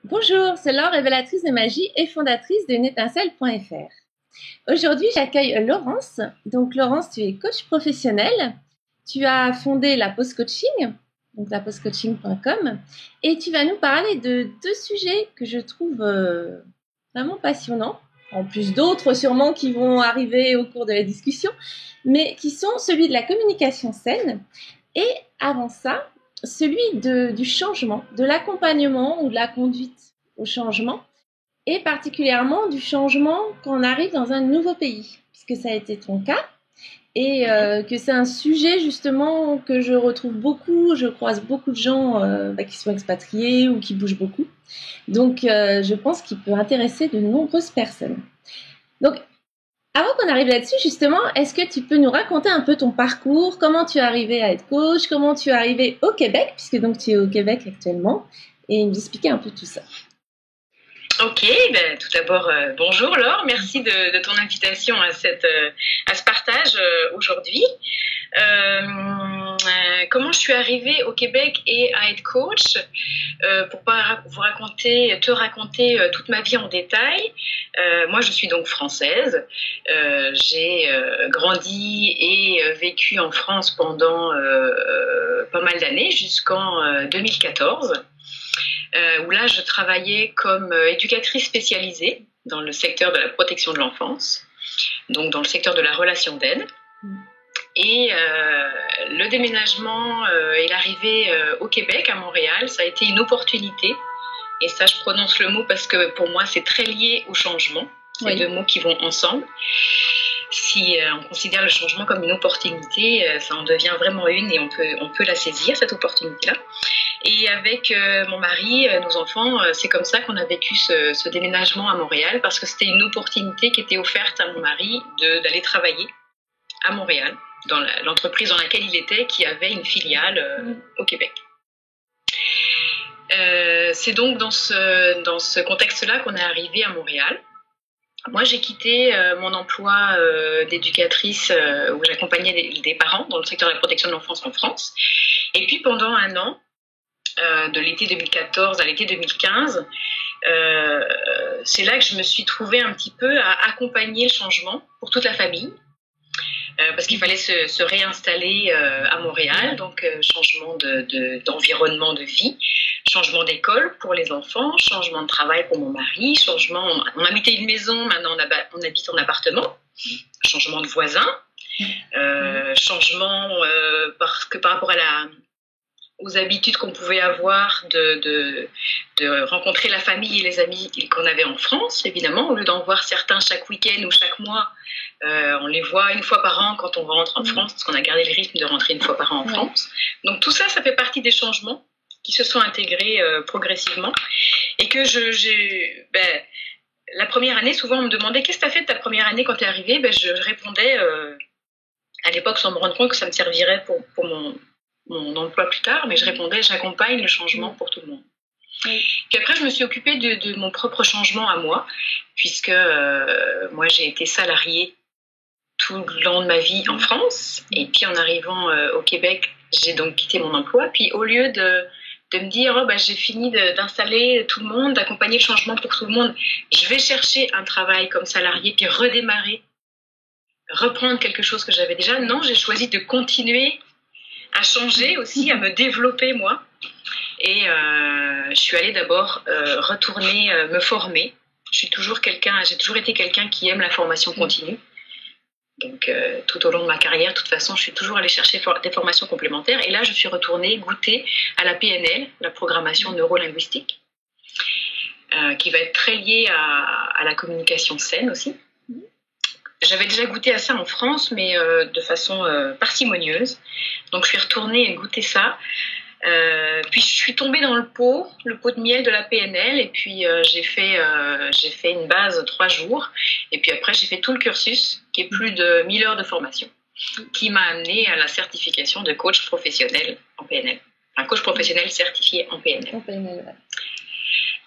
Bonjour, c'est Laure, révélatrice de magie et fondatrice de Nettincelle.fr. Aujourd'hui, j'accueille Laurence. Donc, Laurence, tu es coach professionnel. Tu as fondé la Pause Coaching, donc laposecoaching.com, et tu vas nous parler de deux sujets que je trouve vraiment passionnants, en plus d'autres sûrement qui vont arriver au cours de la discussion, mais qui sont celui de la communication saine et avant ça, celui du changement, de l'accompagnement ou de la conduite au changement, et particulièrement du changement quand on arrive dans un nouveau pays, puisque ça a été ton cas, et que c'est un sujet justement que je retrouve beaucoup, je croise beaucoup de gens qui sont expatriés ou qui bougent beaucoup, donc je pense qu'il peut intéresser de nombreuses personnes. Donc, avant qu'on arrive là-dessus, justement, est-ce que tu peux nous raconter un peu ton parcours, comment tu es arrivé à être coach, comment tu es arrivé au Québec, puisque donc tu es au Québec actuellement, et nous expliquer un peu tout ça. Ok, tout d'abord, bonjour Laure, merci de ton invitation à ce partage aujourd'hui. Comment je suis arrivée au Québec et à être coach, pour pas te raconter toute ma vie en détail. Moi, je suis donc française. J'ai grandi et vécu en France pendant pas mal d'années, jusqu'en 2014. Où là, je travaillais comme éducatrice spécialisée dans le secteur de la protection de l'enfance, donc dans le secteur de la relation d'aide. Et le déménagement et l'arrivée au Québec, à Montréal, ça a été une opportunité. Et ça, je prononce le mot parce que pour moi, c'est très lié au changement. C'est deux mots qui vont ensemble. Si on considère le changement comme une opportunité, ça en devient vraiment une et on peut la saisir, cette opportunité-là. Et avec mon mari, nos enfants, c'est comme ça qu'on a vécu ce déménagement à Montréal, parce que c'était une opportunité qui était offerte à mon mari d'aller travailler à Montréal, dans l'entreprise dans laquelle il était, qui avait une filiale au Québec. C'est donc dans ce contexte-là qu'on est arrivé à Montréal. Moi, j'ai quitté mon emploi d'éducatrice où j'accompagnais des parents dans le secteur de la protection de l'enfance en France. Et puis, pendant un an, de l'été 2014 à l'été 2015, c'est là que je me suis trouvée un petit peu à accompagner le changement pour toute la famille. Parce qu'il fallait se réinstaller à Montréal, donc changement d'environnement de vie, changement d'école pour les enfants, changement de travail pour mon mari, on habitait une maison, maintenant on habite en appartement, changement de voisins, changement parce que par rapport aux habitudes qu'on pouvait avoir de rencontrer la famille et les amis qu'on avait en France, évidemment, au lieu d'en voir certains chaque week-end ou chaque mois, on les voit une fois par an quand on rentre en France, parce qu'on a gardé le rythme de rentrer une fois par an en France. Donc tout ça, ça fait partie des changements qui se sont intégrés progressivement. Et que la première année, souvent on me demandait « Qu'est-ce que tu as fait de ta première année quand tu es arrivée ?» Je répondais à l'époque sans me rendre compte que ça me servirait pour mon emploi plus tard, mais je répondais « J'accompagne le changement pour tout le monde ». Puis après, je me suis occupée de mon propre changement à moi, puisque moi, j'ai été salariée tout le long de ma vie en France. Et puis, en arrivant au Québec, j'ai donc quitté mon emploi. Puis, au lieu de me dire « j'ai fini d'installer tout le monde, d'accompagner le changement pour tout le monde, je vais chercher un travail comme salarié, puis redémarrer, reprendre quelque chose que j'avais déjà », non, j'ai choisi de continuer à changer aussi, à me développer moi. Et je suis allée d'abord retourner me former. J'ai toujours été quelqu'un qui aime la formation continue. Donc tout au long de ma carrière, de toute façon, je suis toujours allée chercher des formations complémentaires. Et là, je suis retournée goûter à la PNL, la programmation neurolinguistique, qui va être très liée à la communication saine aussi. J'avais déjà goûté à ça en France, mais de façon parcimonieuse. Donc, je suis retournée goûter ça. Puis, je suis tombée dans le pot de miel de la PNL. Et puis, j'ai fait une base 3 jours. Et puis après, j'ai fait tout le cursus, qui est plus de 1000 heures de formation, qui m'a amenée à la certification de coach professionnel en PNL. Un coach professionnel certifié en PNL. En PNL, ouais.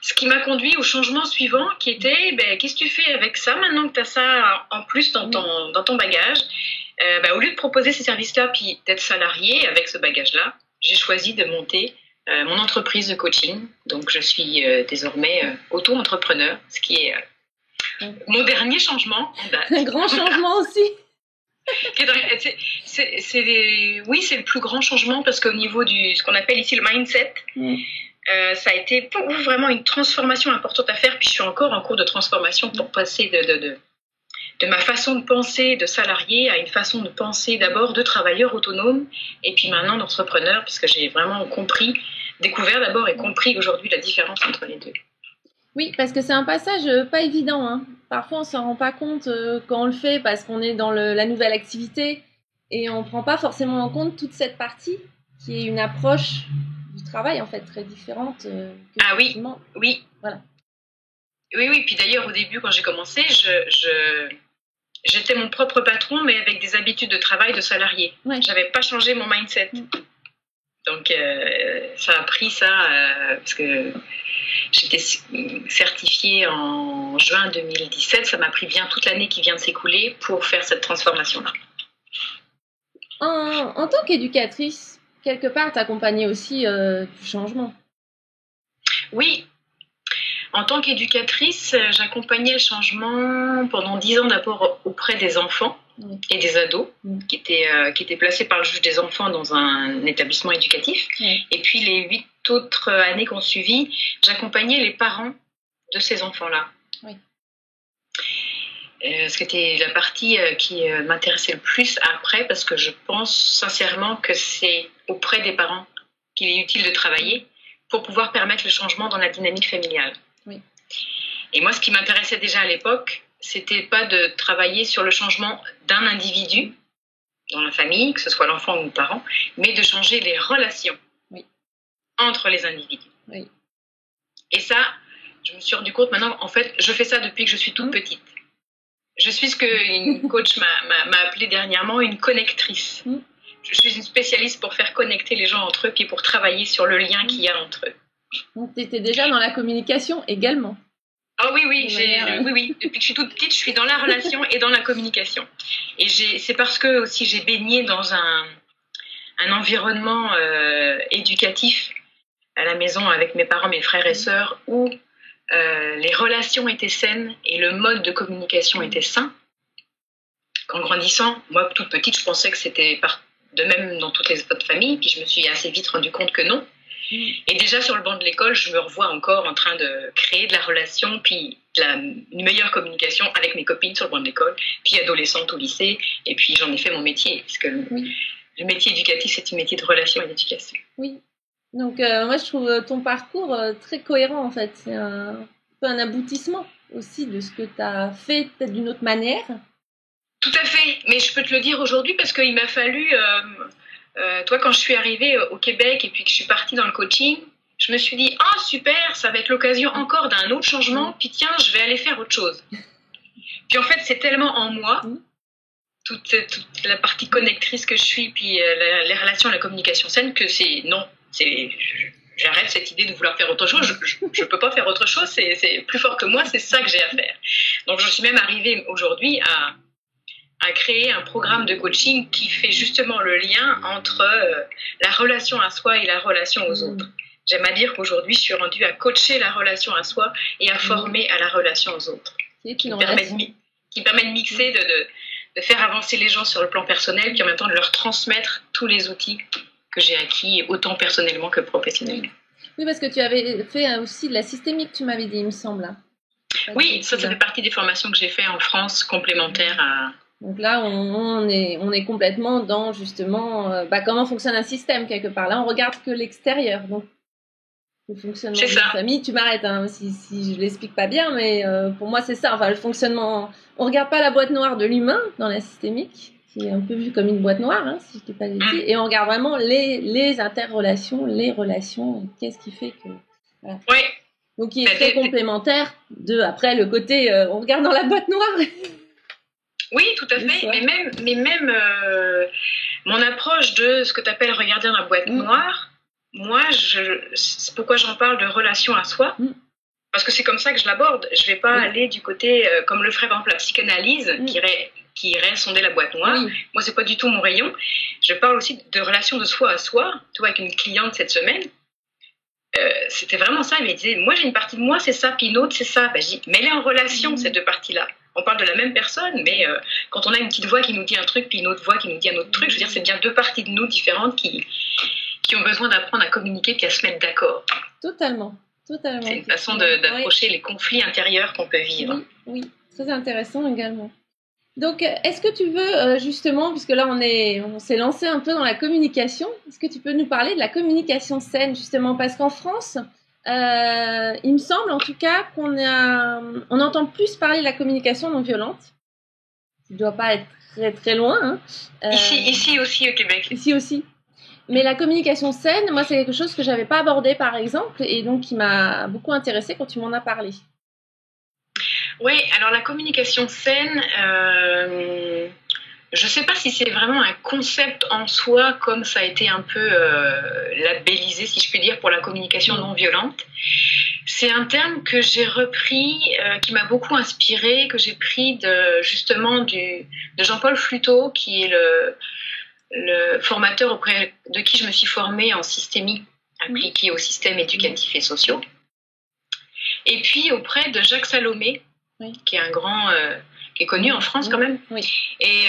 Ce qui m'a conduit au changement suivant, qui était qu'est-ce que tu fais avec ça maintenant que tu as ça en plus dans ton bagage? Au lieu de proposer ces services-là puis d'être salarié avec ce bagage-là, j'ai choisi de monter mon entreprise de coaching. Donc, je suis désormais auto-entrepreneur, ce qui est mon dernier changement en date. Un grand changement aussi. Oui, c'est le plus grand changement parce qu'au niveau de ce qu'on appelle ici le mindset, ça a été vraiment une transformation importante à faire. Puis je suis encore en cours de transformation pour passer de ma façon de penser de salarié à une façon de penser d'abord de travailleur autonome et puis maintenant d'entrepreneur, parce que j'ai vraiment découvert d'abord et compris aujourd'hui la différence entre les deux. Oui, parce que c'est un passage pas évident, hein. Parfois, on s'en rend pas compte quand on le fait parce qu'on est dans la nouvelle activité et on prend pas forcément en compte toute cette partie qui est une approche du travail en fait très différente. Oui. Voilà. Oui. Puis d'ailleurs, au début, quand j'ai commencé, j'étais mon propre patron, mais avec des habitudes de travail de salarié. Ouais. J'avais pas changé mon mindset. Donc, ça a pris ça parce que j'étais certifiée en juin 2017. Ça m'a pris bien toute l'année qui vient de s'écouler pour faire cette transformation-là. En tant qu'éducatrice, quelque part, t'accompagnais aussi du changement. Oui. En tant qu'éducatrice, j'accompagnais le changement pendant 10 ans d'abord auprès des enfants et des ados qui étaient placés par le juge des enfants dans un établissement éducatif. Et puis les 8 autres années qu'on suivi, j'accompagnais les parents de ces enfants-là. Oui. Ce qui était la partie qui m'intéressait le plus après, parce que je pense sincèrement que c'est auprès des parents qu'il est utile de travailler pour pouvoir permettre le changement dans la dynamique familiale. Oui. Et moi, ce qui m'intéressait déjà à l'époque, c'était pas de travailler sur le changement d'un individu dans la famille, que ce soit l'enfant ou le parent, mais de changer les relations entre les individus. Oui. Et ça, je me suis rendu compte maintenant, en fait, je fais ça depuis que je suis toute petite. Je suis ce qu'une coach m'a appelé dernièrement une connectrice. Je suis une spécialiste pour faire connecter les gens entre eux, puis pour travailler sur le lien qu'il y a entre eux. Donc, tu étais déjà dans la communication également. Ah oui, oui. Depuis que je suis toute petite, je suis dans la relation et dans la communication. Et c'est parce que aussi j'ai baigné dans un environnement éducatif à la maison avec mes parents, mes frères et sœurs, où les relations étaient saines et le mode de communication était sain. En grandissant, moi, toute petite, je pensais que c'était de même dans toutes les autres familles, puis je me suis assez vite rendu compte que non. Et déjà sur le banc de l'école, je me revois encore en train de créer de la relation, puis une meilleure communication avec mes copines sur le banc de l'école, puis adolescente au lycée, et puis j'en ai fait mon métier, puisque le métier éducatif, c'est un métier de relation et d'éducation. Oui. Donc moi, je trouve ton parcours très cohérent en fait. C'est un peu un aboutissement aussi de ce que tu as fait peut-être d'une autre manière. Tout à fait, mais je peux te le dire aujourd'hui parce qu'il m'a fallu... toi, quand je suis arrivée au Québec et puis que je suis partie dans le coaching, je me suis dit, ah super, ça va être l'occasion encore d'un autre changement, puis tiens, je vais aller faire autre chose. Puis en fait, c'est tellement en moi, toute la partie connectrice que je suis, puis les relations, la communication saine, que j'arrête cette idée de vouloir faire autre chose, je peux pas faire autre chose, c'est plus fort que moi, c'est ça que j'ai à faire. Donc je suis même arrivée aujourd'hui à créer un programme de coaching qui fait justement le lien entre la relation à soi et la relation aux autres. J'aime à dire qu'aujourd'hui, je suis rendue à coacher la relation à soi et à former à la relation aux autres. Qui permet de mixer, de faire avancer les gens sur le plan personnel, puis en même temps de leur transmettre tous les outils que j'ai acquis, autant personnellement que professionnellement. Oui, parce que tu avais fait aussi de la systémique, tu m'avais dit, il me semble. Oui, ça fait partie des formations que j'ai fait en France, complémentaires à... Donc là, on est complètement dans justement comment fonctionne un système quelque part. Là, on regarde que l'extérieur, donc le fonctionnement de la famille. Tu m'arrêtes si je l'explique pas bien, mais pour moi c'est ça. Enfin, le fonctionnement. On regarde pas la boîte noire de l'humain dans la systémique, qui est un peu vue comme une boîte noire, si je dis pas de bêtises, et on regarde vraiment les interrelations, les relations. Qu'est-ce qui fait que voilà. Oui. Donc, qui est très complémentaire de après le côté on regarde dans la boîte noire. Oui, tout à fait. Mais même mon approche de ce que tu appelles regarder dans la boîte noire, moi, c'est pourquoi j'en parle de relation à soi. Parce que c'est comme ça que je l'aborde. Je ne vais pas aller du côté, comme le ferait par exemple la psychanalyse, qui irait sonder la boîte noire. Moi, ce n'est pas du tout mon rayon. Je parle aussi de relation de soi à soi. Tu vois, avec une cliente cette semaine, c'était vraiment ça. Il me disait, moi j'ai une partie de moi, c'est ça, puis une autre, c'est ça. Ben, je dis, mets-les en relation, ces deux parties-là. On parle de la même personne, mais quand on a une petite voix qui nous dit un truc, puis une autre voix qui nous dit un autre truc, je veux dire, c'est bien deux parties de nous différentes qui ont besoin d'apprendre à communiquer puis à se mettre d'accord. Totalement. C'est une façon d'approcher les conflits intérieurs qu'on peut vivre. Oui, très intéressant également. Donc, est-ce que tu veux justement, puisque là on s'est lancé un peu dans la communication, est-ce que tu peux nous parler de la communication saine justement, parce qu'en France, il me semble en tout cas qu'on entend plus parler de la communication non violente. Tu ne dois pas être très très loin. Hein. Ici aussi au Québec. Ici aussi. Mais la communication saine, moi c'est quelque chose que j'avais pas abordé par exemple, et donc qui m'a beaucoup intéressée quand tu m'en as parlé. Oui, alors la communication saine, je ne sais pas si c'est vraiment un concept en soi, comme ça a été un peu labellisé, si je puis dire, pour la communication non violente. C'est un terme que j'ai repris, qui m'a beaucoup inspiré, que j'ai pris justement de Jean-Paul Fluteau, qui est le formateur auprès de qui je me suis formée en systémie appliquée aux systèmes éducatifs et sociaux. Et puis auprès de Jacques Salomé, qui est un grand, qui est connu en France quand même. Oui. Et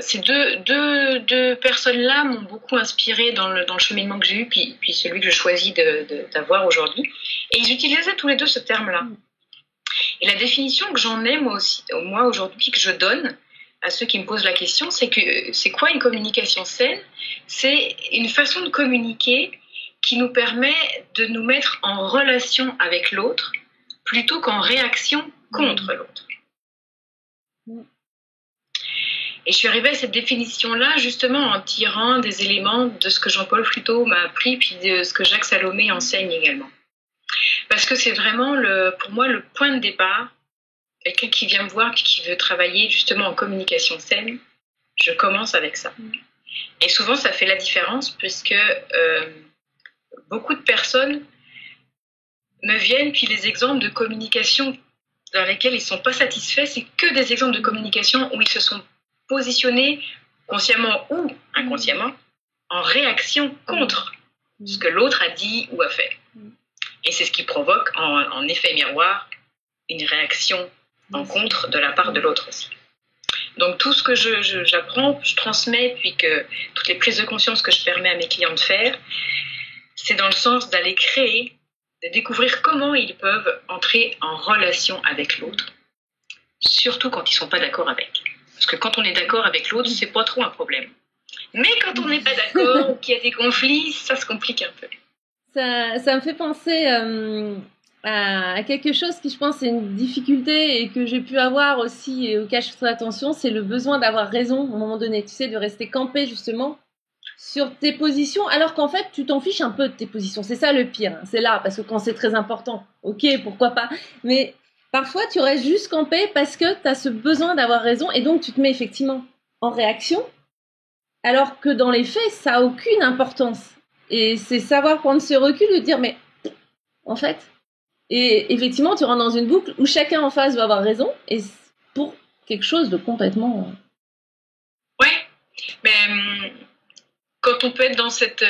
ces deux personnes-là m'ont beaucoup inspirée dans le cheminement que j'ai eu, puis celui que je choisis d'avoir aujourd'hui. Et ils utilisaient tous les deux ce terme-là. Et la définition que j'en ai, moi aujourd'hui, que je donne à ceux qui me posent la question, c'est quoi une communication saine? C'est une façon de communiquer qui nous permet de nous mettre en relation avec l'autre plutôt qu'en réaction contre l'autre. Et je suis arrivée à cette définition-là justement en tirant des éléments de ce que Jean-Paul Fluteau m'a appris, puis de ce que Jacques Salomé enseigne également. Parce que c'est vraiment, pour moi, le point de départ. Quelqu'un qui vient me voir et qui veut travailler justement en communication saine, je commence avec ça. Et souvent, ça fait la différence puisque beaucoup de personnes me viennent, puis les exemples de communication dans lesquels ils ne sont pas satisfaits, c'est que des exemples de communication où ils se sont positionnés, consciemment ou inconsciemment, en réaction contre ce que l'autre a dit ou a fait. Et c'est ce qui provoque, en effet miroir, une réaction en contre de la part de l'autre aussi. Donc tout ce que j'apprends, je transmets, puis que toutes les prises de conscience que je permets à mes clients de faire, c'est dans le sens d'aller créer, de découvrir comment ils peuvent entrer en relation avec l'autre, surtout quand ils ne sont pas d'accord avec. Parce que quand on est d'accord avec l'autre, c'est pas trop un problème. Mais quand on n'est pas d'accord ou qu'il y a des conflits, ça se complique un peu. Ça me fait penser à quelque chose qui, je pense, est une difficulté et que j'ai pu avoir aussi et auquel je fais attention, c'est le besoin d'avoir raison à un moment donné, tu sais, de rester campé justement sur tes positions, alors qu'en fait, tu t'en fiches un peu de tes positions. C'est ça le pire, hein. C'est là, parce que quand c'est très important, ok, pourquoi pas, mais parfois tu restes juste campé parce que tu as ce besoin d'avoir raison et donc tu te mets effectivement en réaction, alors que dans les faits, ça n'a aucune importance. Et c'est savoir prendre ce recul et dire, mais en fait, et effectivement, tu rentres dans une boucle où chacun en face doit avoir raison, et pour quelque chose de complètement... Ouais, mais quand on peut être dans cette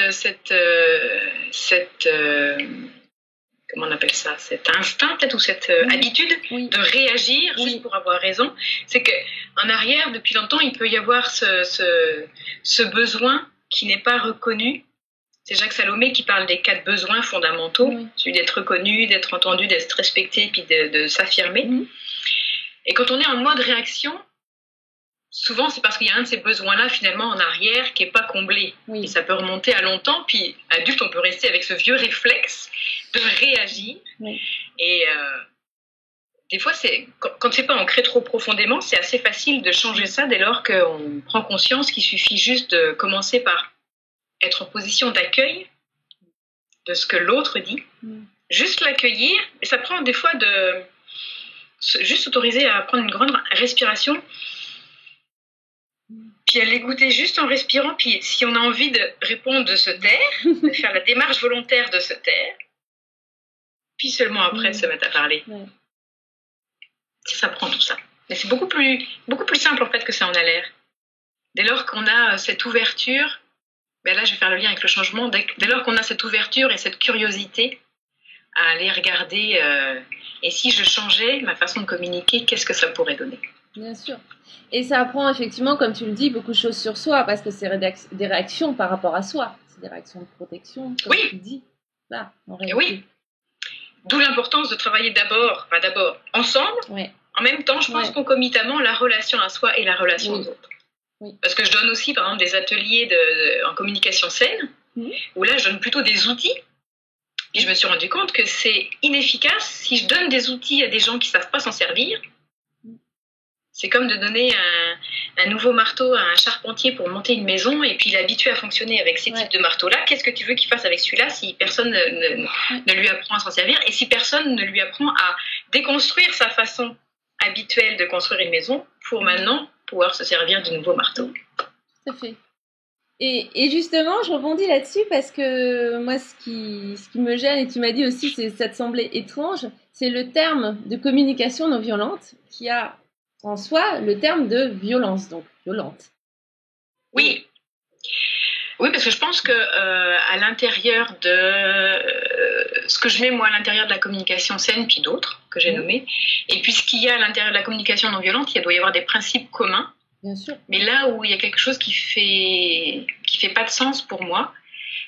comment on appelle ça, cet instinct peut-être, ou cette habitude de réagir juste pour avoir raison, c'est qu'en arrière, depuis longtemps, il peut y avoir ce besoin qui n'est pas reconnu. C'est Jacques Salomé qui parle des 4 besoins fondamentaux, celui d'être reconnu, d'être entendu, d'être respecté, puis de s'affirmer. Et quand on est en mode réaction, souvent c'est parce qu'il y a un de ces besoins-là finalement en arrière qui n'est pas comblé. Et ça peut remonter à longtemps, puis adulte, on peut rester avec ce vieux réflexe de réagir. Et des fois, quand c'est pas ancré trop profondément, c'est assez facile de changer ça dès lors qu'on prend conscience qu'il suffit juste de commencer par être en position d'accueil de ce que l'autre dit, juste l'accueillir, et ça prend des fois juste s'autoriser à prendre une grande respiration, puis à l'écouter juste en respirant, puis si on a envie de répondre, de se taire, de faire la démarche volontaire de se taire, puis seulement après se mettre à parler. Ça prend tout ça. Mais c'est beaucoup plus simple en fait que ça en a l'air. Dès lors qu'on a cette ouverture ben là, je vais faire le lien avec le changement. Dès lors qu'on a cette ouverture et cette curiosité à aller regarder, et si je changeais ma façon de communiquer, qu'est-ce que ça pourrait donner? Bien sûr. Et ça apprend effectivement, comme tu le dis, beaucoup de choses sur soi, parce que c'est des réactions par rapport à soi. C'est des réactions de protection, comme tu le dis. Là, en réalité. Oui. D'où l'importance de travailler d'abord ensemble, en même temps, je pense concomitamment, la relation à soi et la relation aux autres. Oui. Parce que je donne aussi, par exemple, des ateliers en communication saine, où là, je donne plutôt des outils. Et je me suis rendu compte que c'est inefficace si je donne des outils à des gens qui ne savent pas s'en servir. C'est comme de donner un nouveau marteau à un charpentier pour monter une maison et puis l'habituer à fonctionner avec ces types de marteaux-là. Qu'est-ce que tu veux qu'il fasse avec celui-là si personne ne lui apprend à s'en servir et si personne ne lui apprend à déconstruire sa façon habituelle de construire une maison pour maintenant pouvoir se servir du nouveau marteau. Tout à fait. Et justement, je rebondis là-dessus parce que moi, ce qui me gêne, et tu m'as dit aussi, ça te semblait étrange, c'est le terme de communication non violente qui a en soi le terme de violence, donc violente. Oui. Oui, parce que je pense que à l'intérieur de ce que je mets moi à l'intérieur de la communication saine, puis d'autres que j'ai nommés, et puis ce qu'il y a à l'intérieur de la communication non violente, il doit y avoir des principes communs. Bien sûr. Mais là où il y a quelque chose qui fait pas de sens pour moi,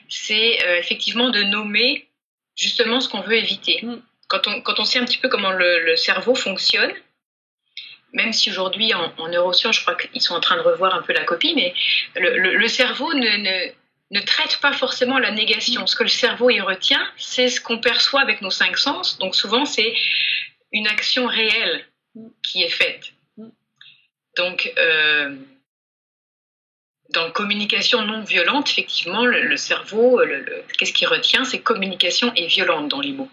c'est effectivement de nommer justement ce qu'on veut éviter. Quand on sait un petit peu comment le cerveau fonctionne, même si aujourd'hui en neurosciences, je crois qu'ils sont en train de revoir un peu la copie, mais le cerveau ne traite pas forcément la négation. Ce que le cerveau y retient, c'est ce qu'on perçoit avec nos 5 sens. Donc souvent, c'est une action réelle qui est faite. Donc, dans communication non violente, effectivement, le cerveau, qu'est-ce qu'il retient? C'est communication et violente dans les mots.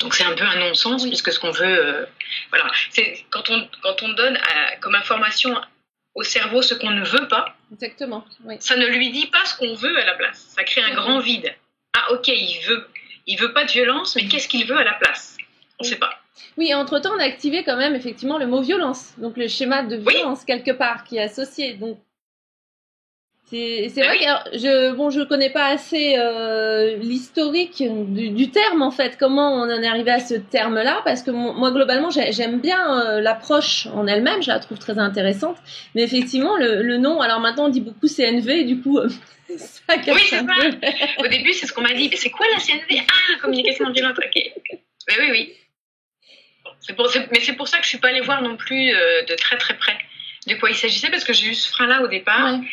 Donc c'est un peu un non-sens, puisque ce qu'on veut... voilà. C'est quand on donne comme information au cerveau ce qu'on ne veut pas, exactement, ça ne lui dit pas ce qu'on veut à la place. Ça crée un grand vide. Ah ok, il veut pas de violence, mais qu'est-ce qu'il veut à la place? On ne sait pas. Oui, entre-temps, on a activé quand même effectivement le mot violence, donc le schéma de violence quelque part qui est associé. Donc c'est vrai que je connais pas assez l'historique du terme en fait, comment on en est arrivé à ce terme-là, parce que moi globalement j'aime bien l'approche en elle-même, je la trouve très intéressante, mais effectivement le nom, alors maintenant on dit beaucoup CNV, du coup ça cache un peu. Au début c'est ce qu'on m'a dit, mais c'est quoi la CNV? Ah, communication non violente, ok. Mais oui. Mais c'est pour ça que je suis pas allée voir non plus de très très près de quoi il s'agissait, parce que j'ai eu ce frein-là au départ. Ouais.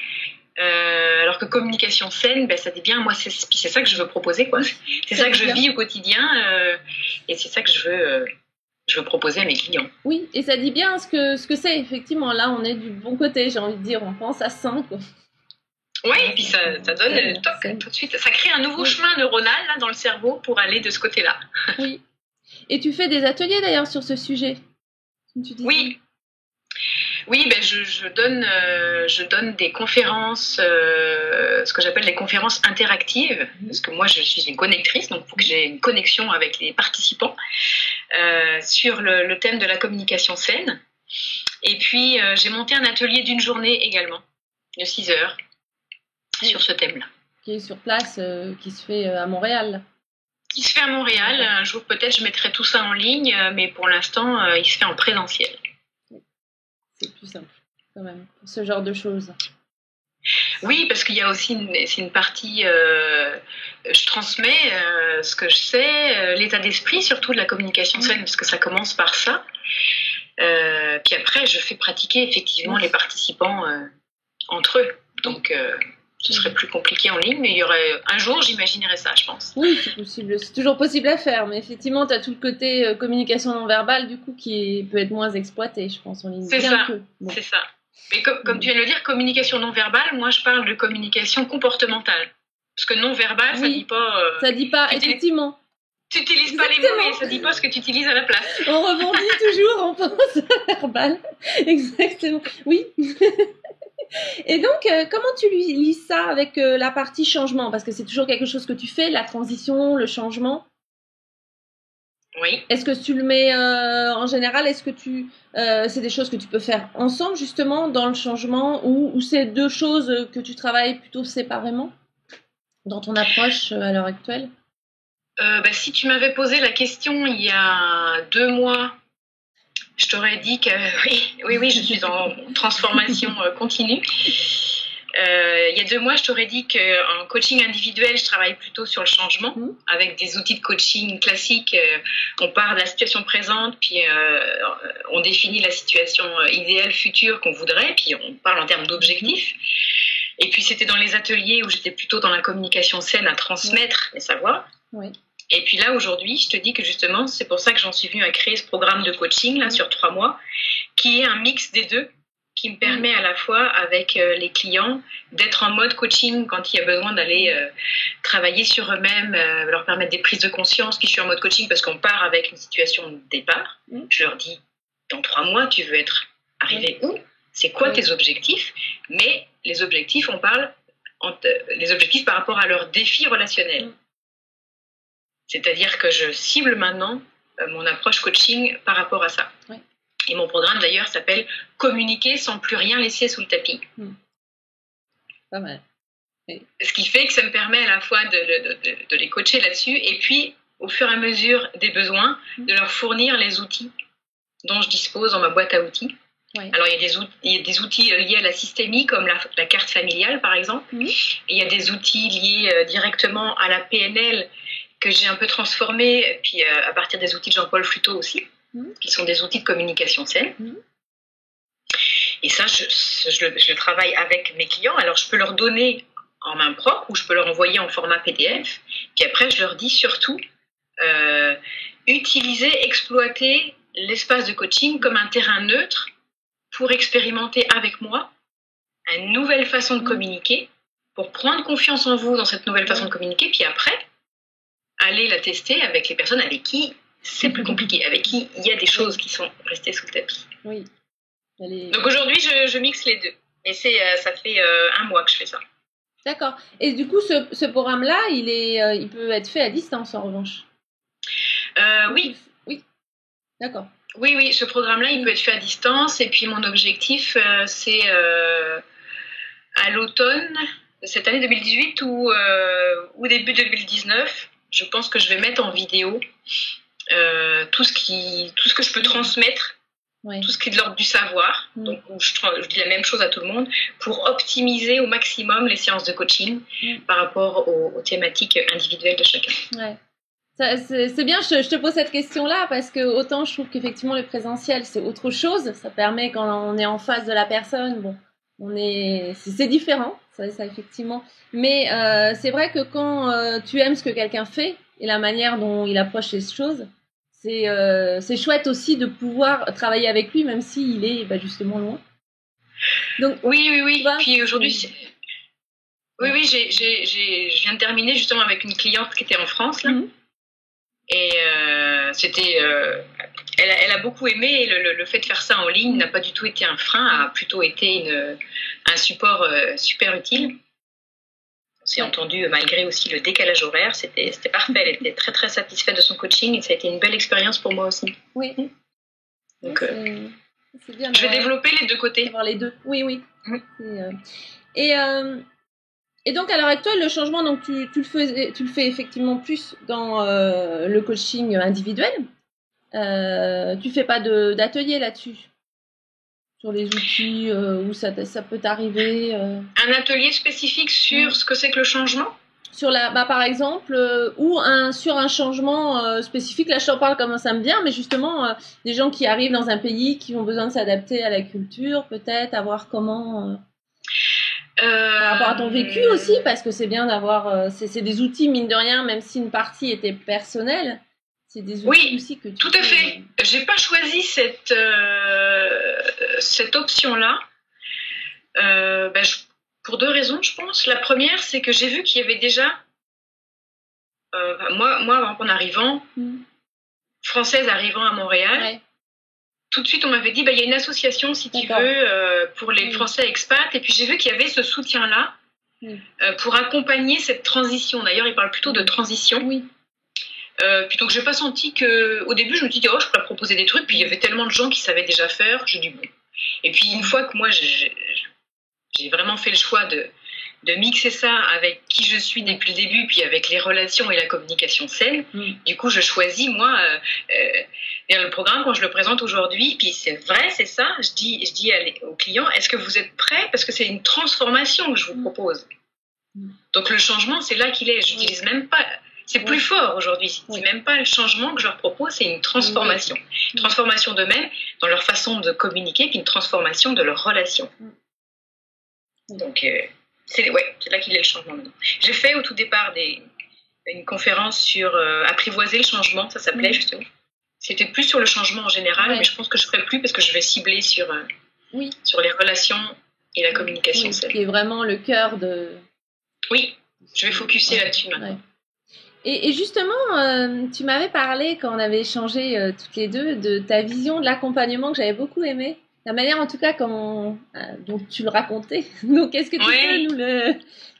Alors que communication saine, ça dit bien, moi c'est ça que je veux proposer, quoi. C'est ça que je vis au quotidien et c'est ça que je veux proposer à mes clients. Oui, et ça dit bien ce que c'est, effectivement. Là, on est du bon côté, j'ai envie de dire, on pense à 5. Oui, et puis ça donne tout de suite, ça crée un nouveau chemin neuronal là, dans le cerveau pour aller de ce côté-là. Oui. Et tu fais des ateliers d'ailleurs sur ce sujet, comme tu disais. Oui, je donne des conférences, ce que j'appelle les conférences interactives, parce que moi je suis une connectrice, donc il faut que j'ai une connexion avec les participants sur le thème de la communication saine. Et puis j'ai monté un atelier d'une journée également, de 6 heures, sur ce thème-là. Qui est sur place, qui se fait à Montréal. Qui se fait à Montréal. Un jour peut-être je mettrai tout ça en ligne, mais pour l'instant il se fait en présentiel. C'est plus simple, quand même, pour ce genre de choses. Oui, parce qu'il y a aussi une partie, je transmets ce que je sais, l'état d'esprit, surtout de la communication saine, parce que ça commence par ça. Puis après, je fais pratiquer effectivement les participants entre eux. Donc, ce serait plus compliqué en ligne, mais il y aurait un jour, j'imaginerais ça, je pense. Oui, c'est possible. C'est toujours possible à faire, mais effectivement, tu as tout le côté communication non verbale, du coup, qui peut être moins exploité, je pense, en ligne. C'est ça, c'est ça. Mais comme tu viens de le dire, communication non verbale, moi, je parle de communication comportementale. Parce que non verbale, ça dit pas... ça dit pas, effectivement. Tu n'utilises pas les mots, mais ça dit pas ce que tu utilises à la place. On rebondit toujours, on pense à verbal. Exactement. Oui. Et donc, comment tu lis ça avec la partie changement? Parce que c'est toujours quelque chose que tu fais, la transition, le changement. Oui. Est-ce que tu le mets en général, est-ce que c'est des choses que tu peux faire ensemble justement dans le changement ou c'est deux choses que tu travailles plutôt séparément dans ton approche à l'heure actuelle? Si tu m'avais posé la question il y a 2 mois, je t'aurais dit que oui, je suis en transformation continue. Il y a 2 mois, je t'aurais dit qu'en coaching individuel, je travaille plutôt sur le changement, avec des outils de coaching classiques. On part de la situation présente, puis on définit la situation idéale future qu'on voudrait, puis on parle en termes d'objectifs. Et puis c'était dans les ateliers où j'étais plutôt dans la communication saine à transmettre mes savoirs. Oui. Et puis là, aujourd'hui, je te dis que justement, c'est pour ça que j'en suis venue à créer ce programme de coaching là, sur 3 mois, qui est un mix des deux, qui me permet à la fois avec les clients d'être en mode coaching quand il y a besoin d'aller travailler sur eux-mêmes, leur permettre des prises de conscience. Puis je suis en mode coaching parce qu'on part avec une situation de départ. Je leur dis, dans 3 mois, tu veux être arrivé où? C'est quoi tes objectifs? Mais les objectifs, on parle les objectifs par rapport à leurs défis relationnels. C'est-à-dire que je cible maintenant mon approche coaching par rapport à ça. Oui. Et mon programme, d'ailleurs, s'appelle « Communiquer sans plus rien laisser sous le tapis ». Pas mal. Oui. Ce qui fait que ça me permet à la fois de les coacher là-dessus et puis, au fur et à mesure des besoins, de leur fournir les outils dont je dispose dans ma boîte à outils. Oui. Alors, il y a des outils liés à la systémie, comme la carte familiale, par exemple. Et il y a des outils liés directement à la PNL, que j'ai un peu transformé, et puis à partir des outils de Jean-Paul Fluteau aussi, qui sont des outils de communication saine. Et ça, je le travaille avec mes clients. Alors, je peux leur donner en main propre ou je peux leur envoyer en format PDF. Puis après, je leur dis surtout, utiliser, exploiter l'espace de coaching comme un terrain neutre pour expérimenter avec moi une nouvelle façon de communiquer, pour prendre confiance en vous dans cette nouvelle façon de communiquer, puis après, aller la tester avec les personnes avec qui c'est plus compliqué, avec qui il y a des choses qui sont restées sous le tapis. Oui. Donc aujourd'hui, je mixe les deux. Et ça fait 1 mois que je fais ça. D'accord. Et du coup, ce programme-là, il peut être fait à distance en revanche? Oui. Oui. D'accord. Oui, ce programme-là, il peut être fait à distance. Et puis mon objectif, c'est à l'automne de cette année 2018 ou début 2019, je pense que je vais mettre en vidéo tout ce que je peux transmettre, tout ce qui est de l'ordre du savoir, donc où je dis la même chose à tout le monde, pour optimiser au maximum les séances de coaching par rapport aux thématiques individuelles de chacun. Ouais. C'est bien, je te pose cette question-là parce que autant je trouve qu'effectivement le présentiel c'est autre chose, ça permet quand on est en face de la personne, bon, c'est différent, ça effectivement. Mais c'est vrai que quand tu aimes ce que quelqu'un fait et la manière dont il approche les choses, c'est chouette aussi de pouvoir travailler avec lui même s'il est justement loin. Donc oui. Puis aujourd'hui, je viens de terminer justement avec une cliente qui était en France là. Et elle a beaucoup aimé, et le fait de faire ça en ligne n'a pas du tout été un frein, a plutôt été un support super utile. On s'est entendu malgré aussi le décalage horaire, c'était parfait, elle était très très satisfaite de son coaching et ça a été une belle expérience pour moi aussi. Oui. Donc c'est bien, je vais développer les deux côtés. Avoir les deux, oui. Et donc, à l'heure actuelle, le changement, donc tu le fais effectivement plus dans le coaching individuel. Tu fais pas d'atelier là-dessus, sur les outils où ça peut t'arriver. Un atelier spécifique sur ce que c'est que le changement? Sur par exemple, ou sur un changement spécifique. Là, je t'en parle comme ça me vient, mais justement, des gens qui arrivent dans un pays, qui ont besoin de s'adapter à la culture, peut-être, à voir comment... par rapport à ton vécu aussi, parce que c'est bien d'avoir... c'est des outils, mine de rien, même si une partie était personnelle, c'est des outils aussi que tu... Tout à fait. J'ai pas choisi cette option-là. Pour 2 raisons, je pense. La première, c'est que j'ai vu qu'il y avait déjà... moi, en arrivant, française arrivant à Montréal... Tout de suite, on m'avait dit, il y a une association, si tu veux, pour les Français expats. Et puis, j'ai vu qu'il y avait ce soutien-là pour accompagner cette transition. D'ailleurs, ils parlent plutôt de transition. Puis donc, j'ai pas senti que. Au début, je me suis dit, oh, je pourrais proposer des trucs. Puis il y avait tellement de gens qui savaient déjà faire. J'ai dit, bon. Et puis, une fois que moi, j'ai vraiment fait le choix de mixer ça avec qui je suis depuis le début, puis avec les relations et la communication saine. Du coup, je choisis, moi, le programme, quand je le présente aujourd'hui, puis c'est vrai, c'est ça, je dis aux clients, est-ce que vous êtes prêts? Parce que c'est une transformation que je vous propose. Donc, le changement, c'est là qu'il est. Je n'utilise même pas... C'est plus fort aujourd'hui. C'est même pas le changement que je leur propose, c'est une transformation. Une transformation d'eux-mêmes dans leur façon de communiquer, puis une transformation de leurs relations. Donc, c'est là qu'il est le changement maintenant. J'ai fait au tout départ une conférence sur apprivoiser le changement, ça s'appelait justement. C'était plus sur le changement en général, mais je pense que je ne ferai plus parce que je vais cibler sur les relations et la communication. Qui est vraiment le cœur de... Oui, je vais focuser là-dessus maintenant. Ouais. Et justement, tu m'avais parlé quand on avait échangé toutes les deux de ta vision de l'accompagnement que j'avais beaucoup aimé. La manière en tout cas dont tu le racontais. Donc est-ce que tu peux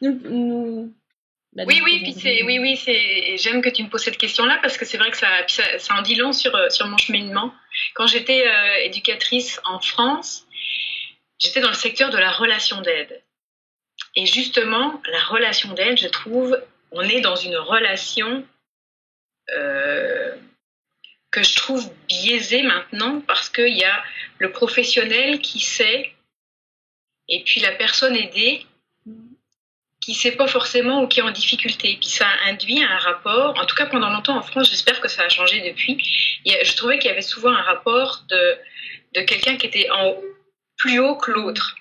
nous j'aime que tu me poses cette question-là parce que c'est vrai que ça en dit long sur mon cheminement. Quand j'étais éducatrice en France, j'étais dans le secteur de la relation d'aide. Et justement, la relation d'aide, je trouve, on est dans une relation que je trouve biaisée maintenant parce qu'il y a le professionnel qui sait et puis la personne aidée qui ne sait pas forcément ou qui est en difficulté. Puis ça induit un rapport, en tout cas pendant longtemps en France, j'espère que ça a changé depuis. Je trouvais qu'il y avait souvent un rapport de quelqu'un qui était plus haut que l'autre.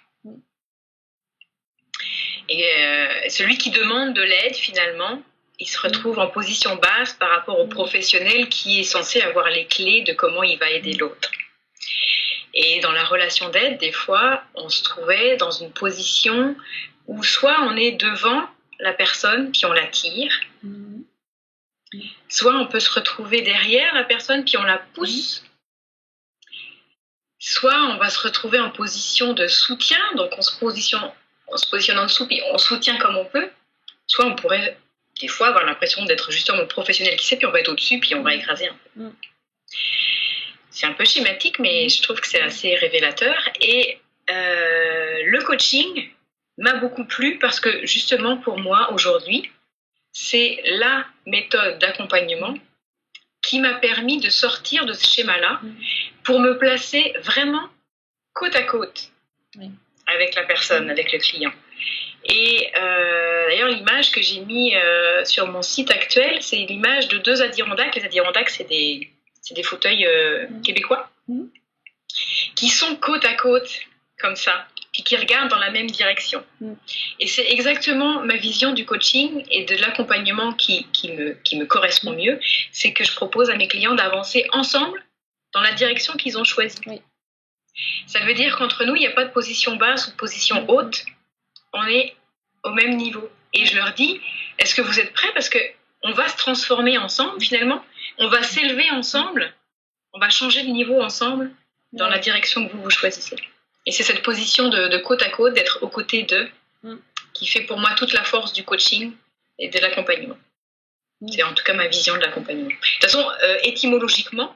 Et celui qui demande de l'aide, finalement, il se retrouve en position basse par rapport au professionnel qui est censé avoir les clés de comment il va aider l'autre. Et dans la relation d'aide, des fois, on se trouvait dans une position où soit on est devant la personne puis on la tire, soit on peut se retrouver derrière la personne puis on la pousse, soit on va se retrouver en position de soutien, donc on se positionne en dessous puis on soutient comme on peut, soit on pourrait des fois avoir l'impression d'être justement le professionnel qui sait puis on va être au-dessus puis on va écraser un peu. C'est un peu schématique, mais je trouve que c'est assez révélateur. Et le coaching m'a beaucoup plu parce que justement pour moi aujourd'hui, c'est la méthode d'accompagnement qui m'a permis de sortir de ce schéma-là pour me placer vraiment côte à côte avec la personne, avec le client. Et d'ailleurs, l'image que j'ai mise sur mon site actuel, c'est l'image de 2 Adirondacks. Les Adirondacks, c'est des fauteuils québécois qui sont côte à côte, comme ça, puis qui regardent dans la même direction. Et c'est exactement ma vision du coaching et de l'accompagnement qui me correspond mieux. C'est que je propose à mes clients d'avancer ensemble dans la direction qu'ils ont choisie. Ça veut dire qu'entre nous, il n'y a pas de position basse ou de position haute. On est au même niveau. Et je leur dis, est-ce que vous êtes prêts? Parce qu'on va se transformer ensemble, finalement. On va s'élever ensemble. On va changer de niveau ensemble dans la direction que vous choisissez. Et c'est cette position de côte à côte, d'être aux côtés d'eux, qui fait pour moi toute la force du coaching et de l'accompagnement. C'est en tout cas ma vision de l'accompagnement. De toute façon, étymologiquement,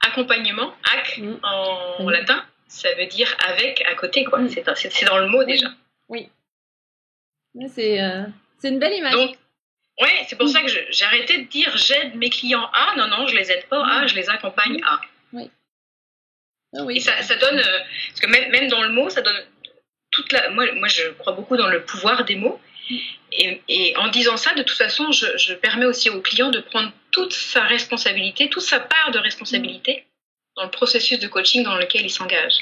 accompagnement, ac en latin, ça veut dire avec, à côté, quoi. C'est dans le mot déjà. Oui. C'est une belle image. Donc, c'est pour ça que j'ai arrêté de dire j'aide mes clients à. Non, je les aide pas à, je les accompagne à. Et ça donne, parce que même dans le mot, ça donne toute la. Moi, je crois beaucoup dans le pouvoir des mots. Et en disant ça, de toute façon, je permets aussi au client de prendre toute sa responsabilité, toute sa part de responsabilité dans le processus de coaching dans lequel il s'engage.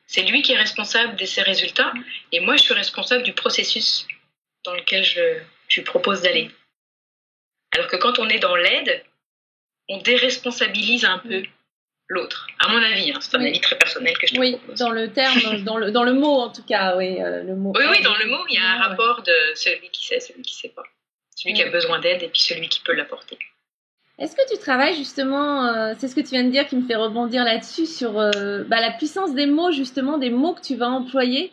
C'est lui qui est responsable de ses résultats et moi, je suis responsable du processus dans lequel je lui propose d'aller. Alors que quand on est dans l'aide, on déresponsabilise un peu l'autre. À mon avis, c'est un avis très personnel que je te propose. Dans le terme, dans le mot en tout cas, le mot. Oui, dans le mot, il y a un rapport de celui qui sait, celui qui ne sait pas. Celui qui a besoin d'aide et puis celui qui peut l'apporter. Est-ce que tu travailles justement, c'est ce que tu viens de dire qui me fait rebondir là-dessus, sur la puissance des mots, justement, des mots que tu vas employer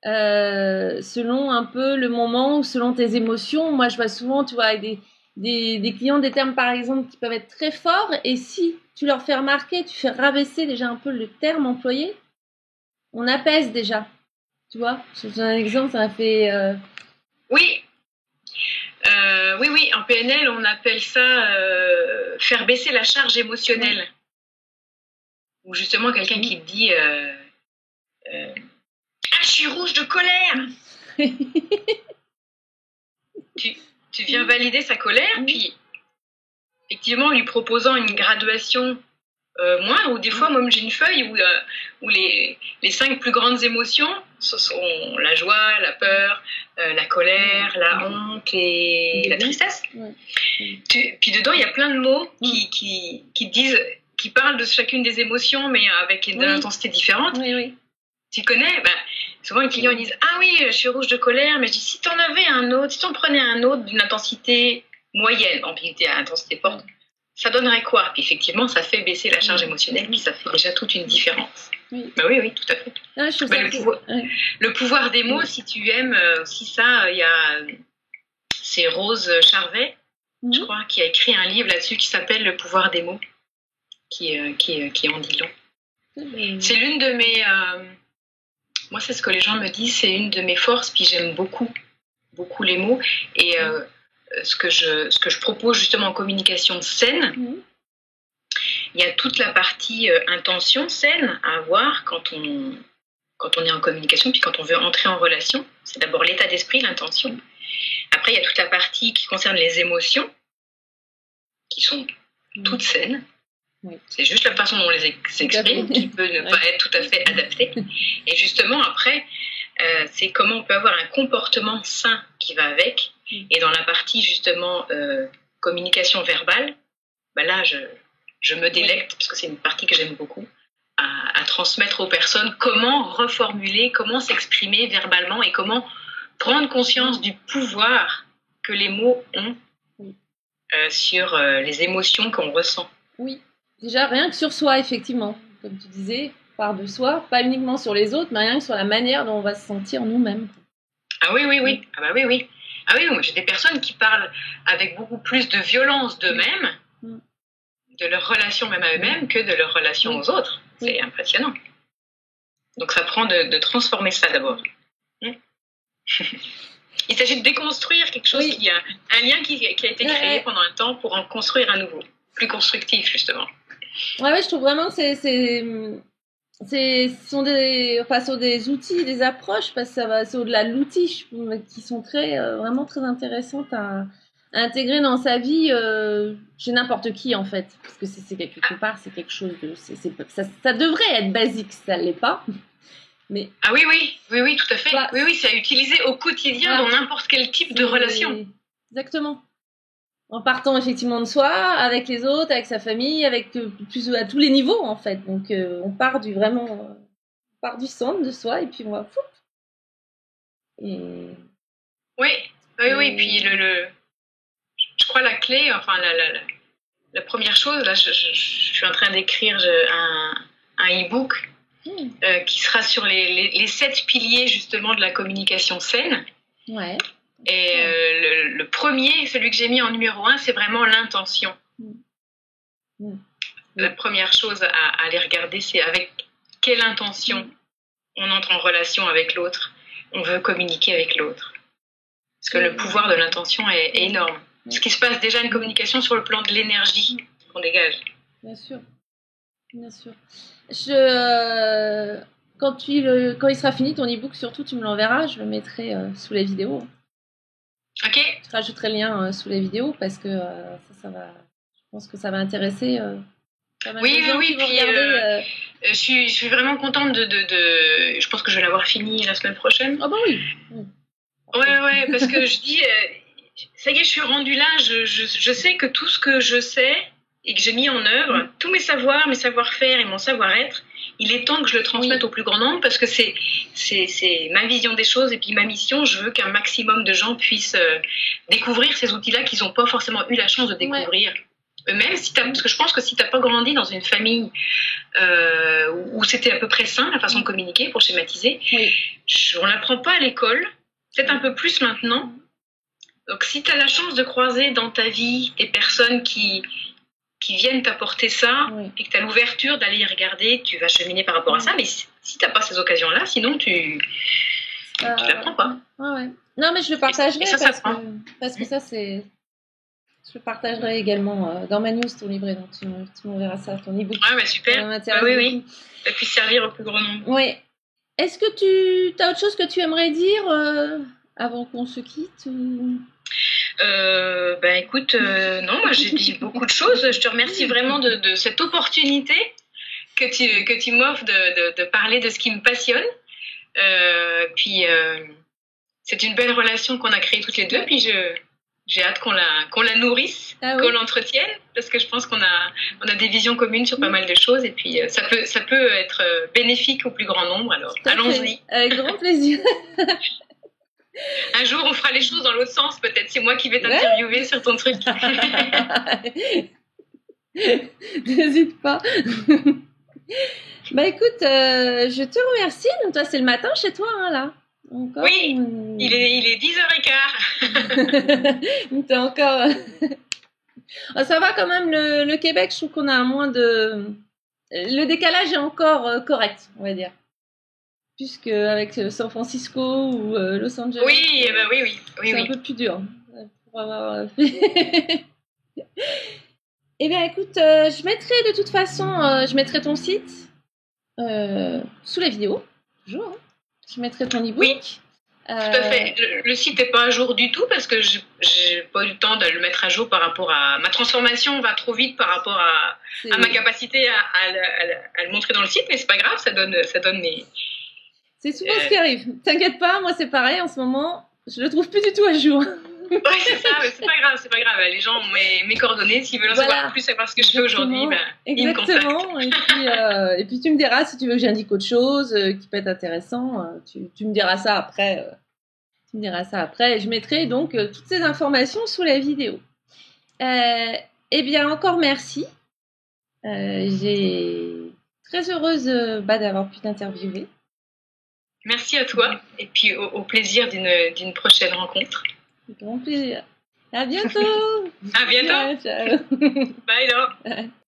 selon un peu le moment ou selon tes émotions. Moi, je vois souvent, tu vois, avec des clients des termes, par exemple, qui peuvent être très forts, et si tu leur fais remarquer, tu fais rabaisser déjà un peu le terme employé, on apaise déjà. Tu vois, je te donne un exemple, ça m'a fait... Oui. Oui, en PNL, on appelle ça faire baisser la charge émotionnelle. Ou justement, quelqu'un qui te dit je suis rouge de colère. tu viens valider sa colère, puis effectivement, en lui proposant une graduation moindre, ou des fois, moi, j'ai une feuille où les 5 plus grandes émotions, ce sont la joie, la peur, la colère, la honte et la tristesse. Puis dedans, il y a plein de mots qui parlent de chacune des émotions, mais avec une intensité différente. Oui. Tu connais, souvent les clients disent « Ah oui, je suis rouge de colère », mais je dis « Si t'en avais un autre, si t'en prenais un autre d'une intensité moyenne, ambiguïté à intensité forte, ça donnerait quoi ?» Puis effectivement, ça fait baisser la charge émotionnelle, puis ça fait déjà toute une différence. Oui, tout à fait. Le pouvoir des mots, si tu aimes aussi ça, il y a... C'est Rose Charvet, je crois, qui a écrit un livre là-dessus qui s'appelle « Le pouvoir des mots », qui en dit long. C'est l'une de mes... moi, c'est ce que les gens me disent, c'est une de mes forces, puis j'aime beaucoup les mots. Et ce que je propose justement en communication saine, il y a toute la partie intention saine à avoir quand on est en communication, puis quand on veut entrer en relation. C'est d'abord l'état d'esprit, l'intention. Après, il y a toute la partie qui concerne les émotions, qui sont toutes saines. C'est juste la façon dont on les exprime qui peut ne pas être tout à fait adaptée. Et justement, après, c'est comment on peut avoir un comportement sain qui va avec. Et dans la partie, justement, communication verbale, là, je me délecte, parce que c'est une partie que j'aime beaucoup, à transmettre aux personnes comment reformuler, comment s'exprimer verbalement et comment prendre conscience du pouvoir que les mots ont sur les émotions qu'on ressent. Oui. Déjà, rien que sur soi, effectivement, comme tu disais, part de soi, pas uniquement sur les autres, mais rien que sur la manière dont on va se sentir nous-mêmes. Ah oui. Ah oui. Ah oui, moi j'ai des personnes qui parlent avec beaucoup plus de violence d'eux-mêmes, de leur relation même à eux-mêmes, que de leur relation aux autres. C'est impressionnant. Donc ça prend de transformer ça d'abord. Il s'agit de déconstruire quelque chose qui a un lien qui a été créé pendant un temps pour en construire un nouveau, plus constructif justement. Ouais, je trouve vraiment que ce sont des outils, des approches, parce que c'est au-delà de l'outil, qui sont vraiment très intéressantes à intégrer dans sa vie chez n'importe qui en fait, parce que c'est quelque part, c'est quelque chose de, ça devrait être basique, ça l'est pas. Mais ah oui, tout à fait. Oui, c'est à utiliser au quotidien dans n'importe quel type de relation. Exactement. En partant effectivement de soi, avec les autres, avec sa famille, avec plus à tous les niveaux en fait. Donc on part du centre de soi et puis on va foup. Et... Oui. Puis je crois la clé, enfin la première chose, là je suis en train d'écrire un e-book qui sera sur les 7 piliers justement de la communication saine. Ouais. Et le premier, celui que j'ai mis en numéro 1, c'est vraiment l'intention. La première chose à aller regarder, c'est avec quelle intention on entre en relation avec l'autre, on veut communiquer avec l'autre. Parce que le pouvoir de l'intention est énorme. Ce qui se passe déjà une communication sur le plan de l'énergie qu'on dégage. Bien sûr. Quand il sera fini ton e-book, surtout tu me l'enverras, je le mettrai sous les vidéos. Ok. Je rajouterai le lien sous les vidéos parce que ça va. Je pense que ça va intéresser. Oui. Je suis vraiment contente je pense que je vais l'avoir fini la semaine prochaine. Ah bah oui. Ouais, parce que je dis, ça y est, je suis rendue là. Je sais que tout ce que je sais et que j'ai mis en œuvre, tous mes savoirs, mes savoir-faire et mon savoir-être, il est temps que je le transmette au plus grand nombre parce que c'est ma vision des choses et puis ma mission. Je veux qu'un maximum de gens puissent découvrir ces outils-là qu'ils n'ont pas forcément eu la chance de découvrir eux-mêmes. Parce que je pense que si tu n'as pas grandi dans une famille où c'était à peu près sain, la façon de communiquer, pour schématiser, on ne l'apprend pas à l'école, peut-être un peu plus maintenant. Donc, si tu as la chance de croiser dans ta vie des personnes qui viennent t'apporter ça, et que tu as l'ouverture d'aller y regarder, tu vas cheminer par rapport à ça. Mais si tu n'as pas ces occasions-là, sinon tu l'apprends pas. Ouais. Non, mais je le partagerai parce que ça, c'est... Je le partagerai également dans ma news, ton livret, donc tu m'enverras ça, ton e-book. Ah, bah super. Oui. Ça puisse servir au plus grand nombre. Oui. Est-ce que tu as autre chose que tu aimerais dire avant qu'on se quitte écoute, non, moi j'ai dit beaucoup de choses. Je te remercie vraiment de cette opportunité que tu m'offres de parler de ce qui me passionne. C'est une belle relation qu'on a créée toutes les deux. Puis j'ai hâte qu'on la nourrisse, qu'on l'entretienne, parce que je pense qu'on a des visions communes sur pas mal de choses. Et puis ça peut être bénéfique au plus grand nombre. Alors allons-y. Avec grand plaisir. Un jour, on fera les choses dans l'autre sens. Peut-être c'est moi qui vais t'interviewer sur ton truc. N'hésite pas. Bah écoute, je te remercie. Donc toi, c'est le matin chez toi, hein, là. Encore, oui, il est 10h15. Donc t'es encore... Ça va quand même, le Québec, je trouve qu'on a moins de... Le décalage est encore correct, on va dire. Puisque avec San Francisco ou Los Angeles, oui, c'est un peu plus dur pour avoir fait. Eh bien, écoute, je mettrai de toute façon, je mettrai ton site sous la vidéo, toujours. Hein. Je mettrai ton e-book. Oui, tout à fait. Le site n'est pas à jour du tout parce que j'ai pas eu le temps de le mettre à jour par rapport à... Ma transformation va trop vite par rapport à ma capacité à le montrer dans le site, mais c'est pas grave, ça donne mes... C'est souvent ce qui arrive. T'inquiète pas, moi c'est pareil en ce moment, je le trouve plus du tout à jour. Oui, c'est ça, mais c'est pas grave. Les gens ont mes coordonnées, s'ils veulent en savoir plus, savoir ce que je fais aujourd'hui, ils me contactent. Exactement, et puis tu me diras si tu veux que j'indique autre chose qui peut être intéressant, tu me diras ça après. Je mettrai donc toutes ces informations sous la vidéo. Eh bien, encore merci. J'ai très heureuse d'avoir pu t'interviewer. Merci à toi, et puis au plaisir d'une prochaine rencontre. Grand plaisir. À bientôt. À bientôt. Ciao. Bye, là.